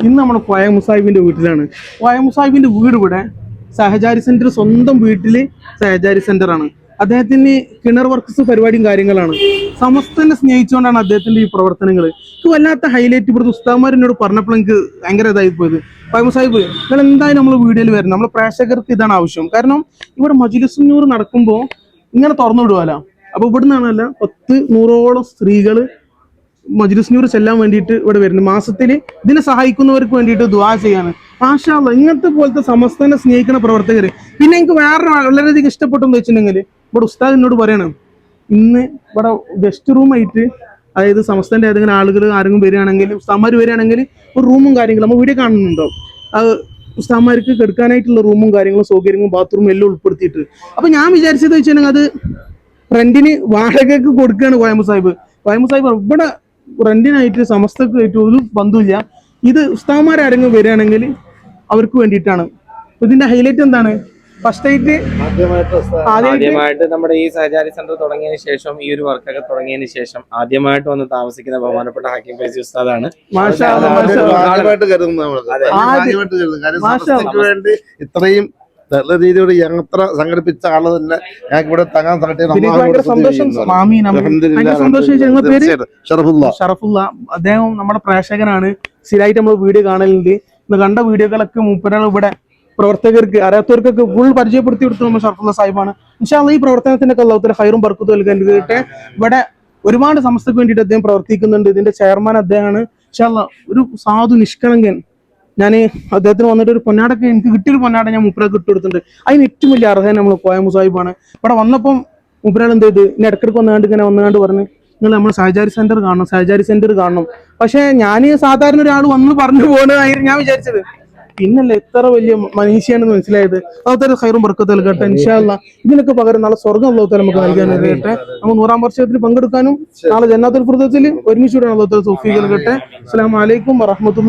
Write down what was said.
ഇന്ന് നമ്മൾ കോയ മുസാഹിബിന്റെ വീട്ടിലാണ്. കോയ മുസാഹിബിന്റെ വീട് ഇവിടെ സഹചാരി സെന്റർ, സ്വന്തം വീട്ടില് സഹചാരി സെന്റർ ആണ്. അദ്ദേഹത്തിന് കിണർ വർക്ക്സ് പരിപാടിയും കാര്യങ്ങളാണ്. സമസ്തനെ സ്നേഹിച്ചുകൊണ്ടാണ് അദ്ദേഹത്തിന്റെ ഈ പ്രവർത്തനങ്ങൾ. എനിക്ക് വല്ലാത്ത ഹൈലൈറ്റ് ഇവിടുത്തെ ഉസ്താദ്മാർ എന്നോട് പറഞ്ഞപ്പോൾ എനിക്ക് ഭയങ്കര ഇതായി പോയത്. കോയ മുസാഹിബ്, നിങ്ങൾ എന്തായാലും നമ്മൾ വീഡിയോയിൽ വരണം. നമ്മളെ പ്രേക്ഷകർക്ക് ഇതാണ് ആവശ്യം. കാരണം ഇവിടെ മജ്‌ലിസുൻ നൂർ നടക്കുമ്പോൾ ഇങ്ങനെ തുറന്നു വിടുവാലോ. അപ്പൊ ഇവിടുന്നാണല്ല 100-100ഓളം സ്ത്രീകള് മജ്‌ലിസ് നൂർ ചെല്ലാൻ വേണ്ടിയിട്ട് ഇവിടെ വരുന്നു. മാസത്തിൽ ഇതിനെ സഹായിക്കുന്നവർക്ക് വേണ്ടിയിട്ട് ദുആ ചെയ്യാണ്. മാഷാ അല്ലാഹ്, ഇങ്ങനത്തെ പോലത്തെ സമസ്തനെ സ്നേഹിക്കുന്ന പ്രവർത്തകർ. പിന്നെ എനിക്ക് വേറെ വളരെയധികം ഇഷ്ടപ്പെട്ടെന്ന് വെച്ചിട്ടുണ്ടെങ്കിൽ, ഇവിടെ ഉസ്താദ് എന്നോട് പറയണം, ഇന്ന് ഇവിടെ ഗസ്റ്റ് റൂം ആയിട്ട്, അതായത് സമസ്തന്റെ ഏതെങ്കിലും ആളുകൾ ആരെങ്കിലും വരികയാണെങ്കിൽ, ഉസ്താദ്മാർ വരികയാണെങ്കിൽ ഒരു റൂമും കാര്യങ്ങളും നമ്മൾ വീഡിയോ കാണുന്നുണ്ടോ, അത് ഉസ്താദ്മാർക്ക് കെടുക്കാനായിട്ടുള്ള റൂമും കാര്യങ്ങളും സൗകര്യങ്ങളും ബാത്റൂമും എല്ലാം ഉൾപ്പെടുത്തിയിട്ട്. അപ്പൊ ഞാൻ വിചാരിച്ചത് വെച്ചിട്ടുണ്ടെങ്കിൽ അത് റെന്റിന് വാടകയ്ക്ക് കൊടുക്കുകയാണ് കോയ മുസാഹിബ്. കോയ മുസാഹിബ് ഇവിടെ റെന്റിനായിട്ട് സമസ്തക്കായിട്ട് ഒരു ബന്ധമില്ല. ഇത് ഉസ്താദ്മാരാരെങ്കിലും വരികയാണെങ്കിൽ അവർക്ക് വേണ്ടിയിട്ടാണ്. ഇതിന്റെ ഹൈലൈറ്റ് എന്താണ്? ഫസ്റ്റ് ആയിട്ട് ആദ്യമായിട്ട് നമ്മുടെ ഈ സഹചാരി സെന്റർ തുടങ്ങിയതിന് ശേഷം, ഈ ഒരു വർക്കൊക്കെ തുടങ്ങിയതിന് ശേഷം ആദ്യമായിട്ട് വന്ന് താമസിക്കുന്ന ബഹുമാനപ്പെട്ട ഹക്കീം ഫൈസി ഉസ്താദാണ്. ഇത്രയും നല്ല രീതിയോട് യാത്ര സംഘടിപ്പിച്ച ആള് തന്നെ ഞങ്ങൾക്ക് ഇവിടെ തങ്ങാൻ ഷറഫുള്ള. അദ്ദേഹം നമ്മുടെ പ്രേക്ഷകനാണ്, സ്ഥിരമായിട്ട് നമ്മൾ വീഡിയോ കാണലുണ്ട്. ഇന്ന് കണ്ട വീഡിയോകളൊക്കെ മൂപ്പരാൾ ഇവിടെ പ്രവർത്തകർക്ക് അറിയാത്തവർക്കൊക്കെ ഫുൾ പരിചയപ്പെടുത്തി കൊടുത്തു നമ്മൾ ഷറഫുള്ള സാഹിബാണ്. ഇൻഷാ അല്ലാഹ് ഈ പ്രവർത്തനത്തിന്റെ അല്ലാഹു ഹൈറും ബർക്കത്തും നൽകട്ടെ. ഇവിടെ ഒരുപാട് സമസ്തക്ക് വേണ്ടിയിട്ട് അദ്ദേഹം പ്രവർത്തിക്കുന്നുണ്ട്. ഇതിന്റെ ചെയർമാൻ അദ്ദേഹമാണ്. ഇൻഷാ അല്ലാഹ് ഒരു സാധു നിഷ്കളങ്കൻ. ഞാൻ അദ്ദേഹത്തിന് വന്നിട്ട് ഒരു പൊന്നാടൊക്കെ എനിക്ക് കിട്ടിയൊരു പൊന്നാട ഞാൻ മുപ്പരാൾക്ക് ഇട്ട് കൊടുത്തിട്ടുണ്ട്. അതിന് ഏറ്റവും വലിയ അർഹൻ നമ്മൾ കോയ മുസാഹിബാണ്. ഇവിടെ വന്നപ്പം മുപ്പരാൾ എന്ത് ചെയ്ത് ഇനി ഇടക്കിടക്ക് വന്നുകൊണ്ട് പറഞ്ഞ്, നിങ്ങൾ നമ്മൾ സഹചാരി സെന്റർ കാണണം. പക്ഷെ ഞാൻ സാധാരണ ഒരാൾ വന്ന് പറഞ്ഞു പോകുന്നതായിരുന്നു ഞാൻ വിചാരിച്ചത്. പിന്നല്ലേ ഇത്ര വലിയ മനുഷ്യാണെന്ന് മനസ്സിലായത്. അതുപോലെ ഹൈറും ബർക്കത്തും നൽകട്ടെ. ഇൻഷാ അല്ലാഹ് ഇതിനൊക്കെ പകരം നാളെ സ്വർഗ്ഗം അല്ലാഹു തആല നമുക്ക് നൽകാൻ കഴിയട്ടെ. നമ്മൾ 100-ാം വർഷത്തിൽ പങ്കെടുക്കാനും നാളെ ജന്നാത്തുൽ ഫിർദൗസിൽ ഒരുമിച്ച് കൂടാൻ അല്ലാഹു തആല തൗഫീഖ് നൽകട്ടെ. അസ്സലാമു അലൈക്കും വറഹ്മത്തുള്ളാഹി.